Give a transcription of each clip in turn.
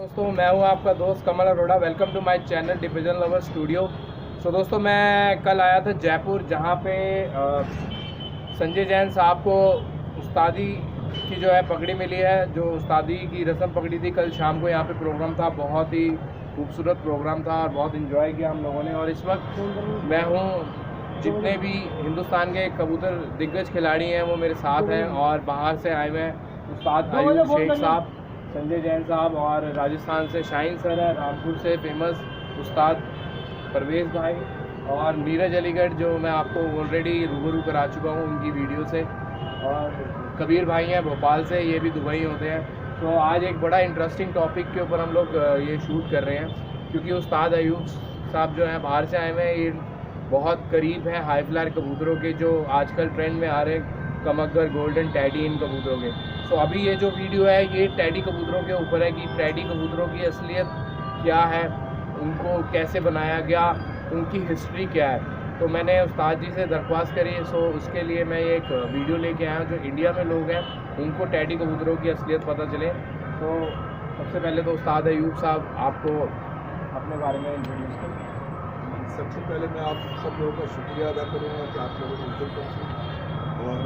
दोस्तों मैं हूं आपका दोस्त Kamal Arora. Welcome to my channel division lover studio. दोस्तों मैं कल आया था जयपुर, जहां पे संजय जैन साहब को उस्तादी की जो है पगड़ी मिली है। जो उस्तादी की रस्म पकड़ी थी, कल शाम को यहाँ पे प्रोग्राम था। बहुत ही खूबसूरत प्रोग्राम था और बहुत इन्जॉय किया हम लोगों ने। और इस वक्त मैं हूँ, जितने भी हिंदुस्तान के कबूतर दिग्गज खिलाड़ी हैं वो मेरे साथ हैं, और बाहर से आए हुए हैं उस्ताद आयुब शेख साहब, संजय जैन साहब, और राजस्थान से शाहीन सर है, रामपुर से फेमस उस्ताद परवेज़ भाई, और नीरज अलीगढ़ जो मैं आपको ऑलरेडी रूबरू करा चुका हूँ उनकी वीडियो से, और कबीर भाई हैं भोपाल से, ये भी दुबई होते हैं। तो आज एक बड़ा इंटरेस्टिंग टॉपिक के ऊपर हम लोग ये शूट कर रहे हैं, क्योंकि उस्ताद अयूब साहब जो हैं बाहर से आए हुए हैं। ये बहुत करीब है हाई फ्लायर कबूतरों के, जो आजकल ट्रेंड में आ रहे हैं, कमगर, गोल्डन, टैडी, इन कबूतरों के। तो अभी ये जो वीडियो है ये टैडी कबूतरों के ऊपर है कि टैडी कबूतरों की असलियत क्या है, उनको कैसे बनाया गया, उनकी हिस्ट्री क्या है। तो मैंने उस्ताद जी से दरख्वास्त करी, सो उसके लिए मैं ये एक वीडियो लेके आया हूँ। जो इंडिया में लोग हैं उनको टैडी कबूतरों की असलियत पता चले। तो सबसे पहले तो उस्ताद अयूब साहब आपको अपने बारे में इंट्रोड्यूस करें। सबसे पहले मैं आप सब लोगों का शुक्रिया अदा करूँगा कि आप लोगों ने इज्जत बख्शी और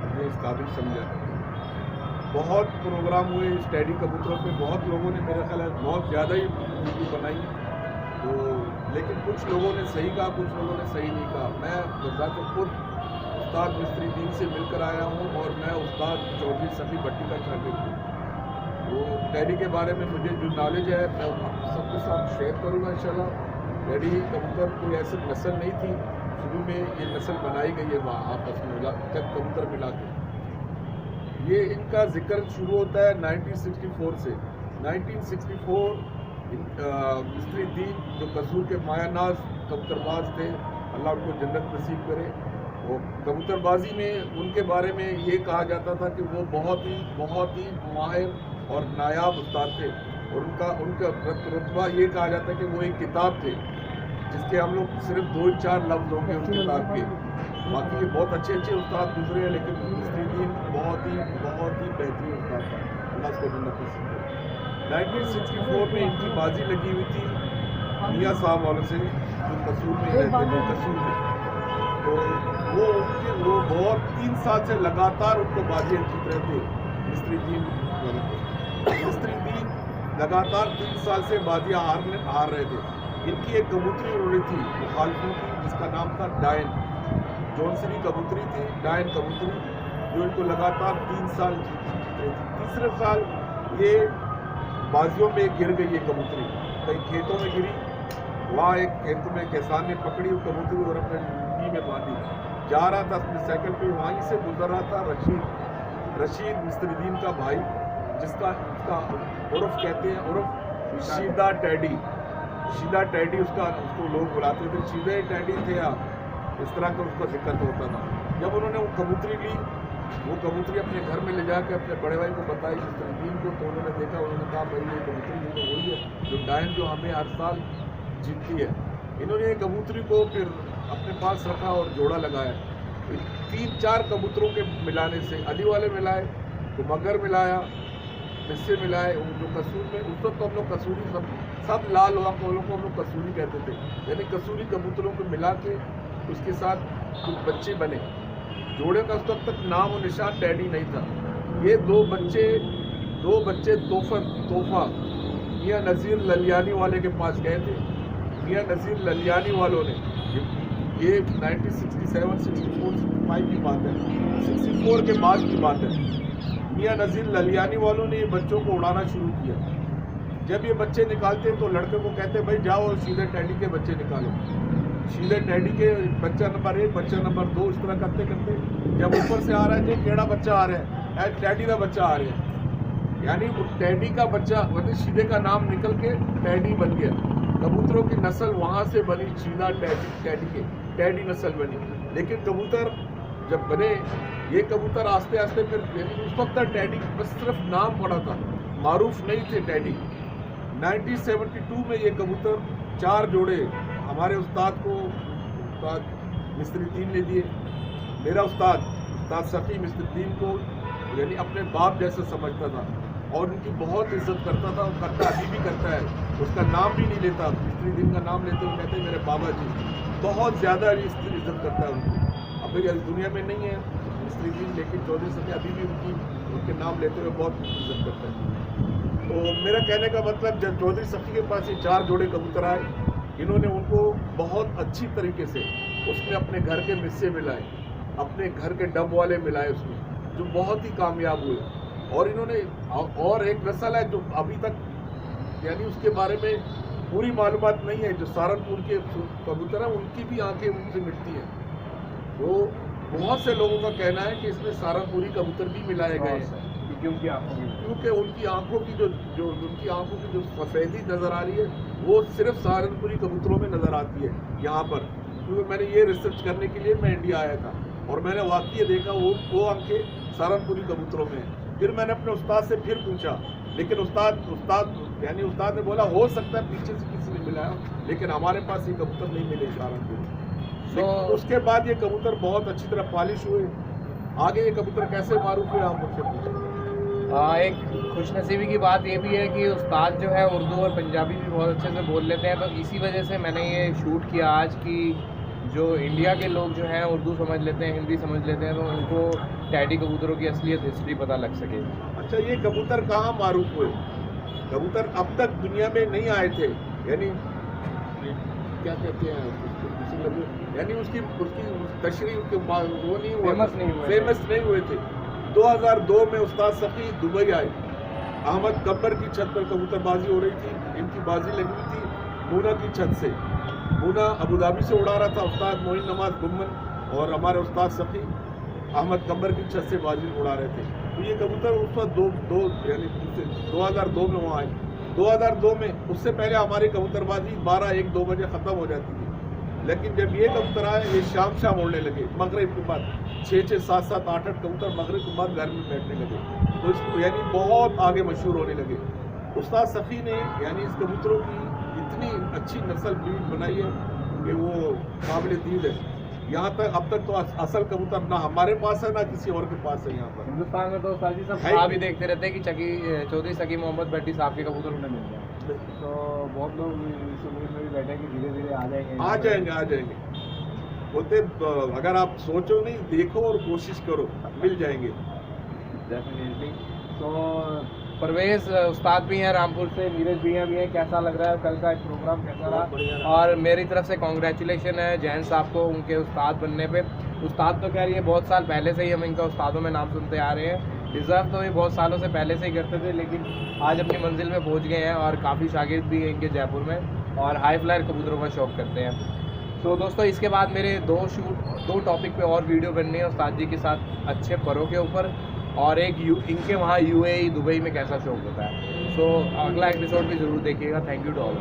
मुझे इस काबिल समझा। बहुत प्रोग्राम हुए इस टैडी कबूतरों पे, बहुत लोगों ने मेरा ख्याल है बहुत ज़्यादा ही वीडियो बनाई। तो लेकिन कुछ लोगों ने सही कहा, कुछ लोगों ने सही नहीं कहा। मैं बज़ात खुद उस्ताद मिस्त्री दीन से मिलकर आया हूँ और मैं उस्ताद चौधरी सफ़ी भट्टी का शागिर्द हूँ। तो टैडी के बारे में मुझे जो नॉलेज है मैं सबके साथ शेयर करूँगा इंशाल्लाह। टैडी कबूतर कोई ऐसी नस्ल नहीं थी, शुरू में ये नस्ल बनाई गई है वहाँ आपस में जब कबूतर मिला के। ये इनका जिक्र शुरू होता है 1964 से। 1964 मिस्त्री दीन जो कसूर के मायानाज कबूतरबाज थे, अल्लाह उनको जन्नत नसीब करे। वो कबूतरबाजी में उनके बारे में ये कहा जाता था कि वो बहुत ही माहिर और नायाब उस्ताद थे, और उनका रुतबा ये कहा जाता है कि वो एक किताब थे जिसके हम लोग सिर्फ 2-4 लफ्ज़ होंगे उस किताब के। बाकी ये बहुत अच्छे उस्ताद गुजरे हैं, लेकिन मिस्त्री दीन बहुत ही बेहतरीन उस्ताद था, अल्लाह उसको जन्नत नसीब करे। 1964 में इनकी बाजी लगी हुई थी मियाँ साहब वालों से, जो कसूर में रहते थे, कसूर में। तो वो बहुत 3 साल से लगातार उनको बाजियाँ जीत रहे थे मिस्त्री दीन लगातार 3 साल से बाजियाँ हार रहे थे। इनकी एक कबूतरी उड़ी थी मुखालफों की, जिसका नाम था डायन, जॉनसरी कबूतरी थी, डायन कबूतरी, जो इनको लगातार 3 साल जीत रही थी। तीसरे साल ये बाजियों में गिर गई ये कबूतरी, कई खेतों में गिरी। वहाँ एक खेत में किसान ने पकड़ी वो कबूतरी और अपने लुंगी में बांधी, जा रहा था अपने साइकिल पे, वहीं से गुजर रहा था रशीद मिस्त्रीदीन का भाई, जिसका उर्फ कहते हैं, उर्फ शीदा टैडी उसको लोग बुलाते थे, शीदा टैडी थे या इस तरह का उसका जिक्र होता था। जब उन्होंने वो कबूतरी ली, वो कबूतरी अपने घर में ले जाकर अपने बड़े भाई को बताई मिस्त्रीदीन को, तो उन्होंने देखा, उन्होंने कहा भाई ये कबूतरी जो वही है जो डायन जो हमें हर साल जीतती है। इन्होंने ये कबूतरी को फिर अपने पास रखा और जोड़ा लगाया। 3-4 कबूतरों के मिलाने से अली वाले मिलाए, तो मगर मिलाया, मिस्से मिलाए, जो कसूर में उस वक्त तो हम लोग कसूरी सब लाल वालों को हम लोग कसूरी कहते थे, यानी कसूरी कबूतरों को मिला के उसके साथ कुछ बच्चे बने। जोड़े का उस वक्त तक नाम और निशान टैडी नहीं था। ये दो बच्चे तोहफा मियाँ नज़ीर ललियानी वाले के पास गए थे। मियाँ नज़ीर ललियानी वालों ने, ये 1967, 64, 65 की बात है, 64 के बाद की बात है। मियाँ नज़ीर ललियानी वालों ने ये बच्चों को उड़ाना शुरू किया। जब ये बच्चे निकालते तो लड़के को कहते भाई जाओ और सीधे टैडी के बच्चे निकालो। सीधे टैडी के बच्चा नंबर 1, बच्चा नंबर 2, इस तरह करते करते जब ऊपर से आ रहा है जो केड़ा बच्चा आ रहा है, टैडी का बच्चा आ रहा है, यानी वो टैडी का बच्चा मतलब सीधे का नाम निकल के टैडी बन गया। कबूतरों की नस्ल वहाँ से बनी, सीधा टैडी नस्ल बनी। लेकिन कबूतर जब बने, ये कबूतर आस्ते आस्ते फिर उस वक्त तक टैडी बस सिर्फ नाम पड़ा था, मारूफ नहीं थे टैडी। 1972 में ये कबूतर 4 जोड़े हमारे उस्ताद को उस्ताद मिस्त्रीदीन ने दिए। मेरा उस्ताद सफ़ी मिस्त्रीदीन को यानी अपने बाप जैसा समझता था। और उनकी बहुत इज्जत करता था और करता अभी भी करता है। उसका नाम भी नहीं लेता, मिस्त्री दिन का नाम लेते हुए कहते हैं मेरे बाबा जी। बहुत ज़्यादा इज्जत करता है उनकी। अब भाई इस दुनिया में नहीं है मिस्त्री दिन, लेकिन चौधरी सफी अभी भी उनके नाम लेते हुए बहुत इज्जत करता है। तो मेरा कहने का मतलब, जब चौधरी सफी के पास ये 4 जोड़े कबूतर आए, इन्होंने उनको बहुत अच्छी तरीके से उसमें अपने घर के मिस्से मिलाए, अपने घर के डब वाले मिलाए उसमें, जो बहुत ही कामयाब हुए। और इन्होंने और एक नस्ल है जो अभी तक यानी उसके बारे में पूरी मालूमात नहीं है, जो सहारनपुर के कबूतर हैं उनकी भी आंखें उनसे मिलती हैं। तो बहुत से लोगों का कहना है कि इसमें सहारनपुरी कबूतर भी मिलाए गए हैं, क्योंकि उनकी आंखों की जो सफ़ेदी नज़र आ रही है वो सिर्फ सहारनपुरी कबूतरों में नज़र आती है यहाँ पर। क्योंकि मैंने ये रिसर्च करने के लिए मैं इंडिया आया था और मैंने वाकई देखा वो आंखें सहारनपुरी कबूतरों में हैं। फिर मैंने अपने उस्ताद से फिर पूछा, लेकिन उस्ताद ने बोला हो सकता है पीछे से किसी ने मिलाया, लेकिन हमारे पास ये कबूतर नहीं मिले सहारनपुर। उसके बाद ये कबूतर बहुत अच्छी तरह पॉलिश हुए। आगे ये कबूतर कैसे मारूफ हुए आप मुझसे पूछें। एक खुशनसीबी की बात ये भी है कि उस्ताद जो है उर्दू और पंजाबी भी बहुत अच्छे से बोल लेते हैं, तो इसी वजह से मैंने ये शूट किया आज कि जो इंडिया के लोग जो हैं उर्दू समझ लेते हैं, हिंदी समझ लेते हैं, तो उनको टैडी कबूतरों की असलियत हिस्ट्री पता लग सके। अच्छा, ये कबूतर कहाँ मारूफ हुए? कबूतर अब तक दुनिया में नहीं आए थे, यानी क्या कहते हैं, यानी उसकी तशरीह वो नहीं हुआ, फेमस नहीं हुए थे। 2002 में उस्ताद सफ़ी दुबई आए। अहमद कब्बर की छत पर कबूतरबाजी हो रही थी, इनकी बाजी लगी हुई थी मूना की छत से। मूना अबू धाबी से उड़ा रहा था उस्ताद मोइन नमाज गुम्मन, और हमारे उस्ताद सफ़ी अहमद कब्बर की छत से बाजी उड़ा रहे थे। तो ये कबूतर उस वक्त 2002 में वहाँ आए। 2002 में, उससे पहले हमारी कबूतरबाजी 12-1-2 बजे ख़त्म हो जाती थी, लेकिन जब ये कबूतर आए ये शाम उड़ने लगे। मगरिब के बाद 6-6, 7-7, 8-8 कबूतर मगरिब के बाद घर में बैठने लगे, तो इसको यानी बहुत आगे मशहूर होने लगे। उस्ताद सफ़ी ने यानी इस कबूतरों की इतनी अच्छी नस्ल ब्रीड बनाई है कि वो काबिल दीद है। यहाँ तक अब तक तो असल कबूतर ना हमारे पास है ना किसी और के पास है यहाँ पर हिंदुस्तान में। तो साजी साहब भी देखते रहते हैं कि चौधरी सकी मोहम्मद भट्टी साहब के कबूतर उन्हें मिल जाए, तो बहुत लोग इस उम्मीद में भी बैठे हैं कि धीरे धीरे आ जाएंगे। होते अगर आप सोचो नहीं, देखो और कोशिश करो, मिल जाएंगे डेफिनेटली। तो परवेज़ उस्ताद भी हैं रामपुर से, नीरज भी हैं। कैसा लग रहा है कल का एक प्रोग्राम, कैसा रहा? और मेरी तरफ से कॉन्ग्रेचुलेशन है जैन साहब को उनके उस्ताद बनने पे। उस्ताद तो कह रही है बहुत साल पहले से ही हम इनका उस्तादों में नाम सुनते आ रहे हैं, डिज़र्व तो ये बहुत सालों से पहले से ही करते थे, लेकिन आज अपनी मंजिल में पहुँच गए हैं और काफ़ी शागिर्द भी हैं इनके जयपुर में, और हाई फ्लायर कबूतरों का शौक़ करते हैं। तो दोस्तों, इसके बाद मेरे 2 टॉपिक पे और वीडियो बननी है उस्ताद जी के साथ, अच्छे परों के ऊपर, और एक इनके वहाँ UAE दुबई में कैसा शौक होता है। सो अगला एपिसोड भी ज़रूर देखिएगा। Thank you to all.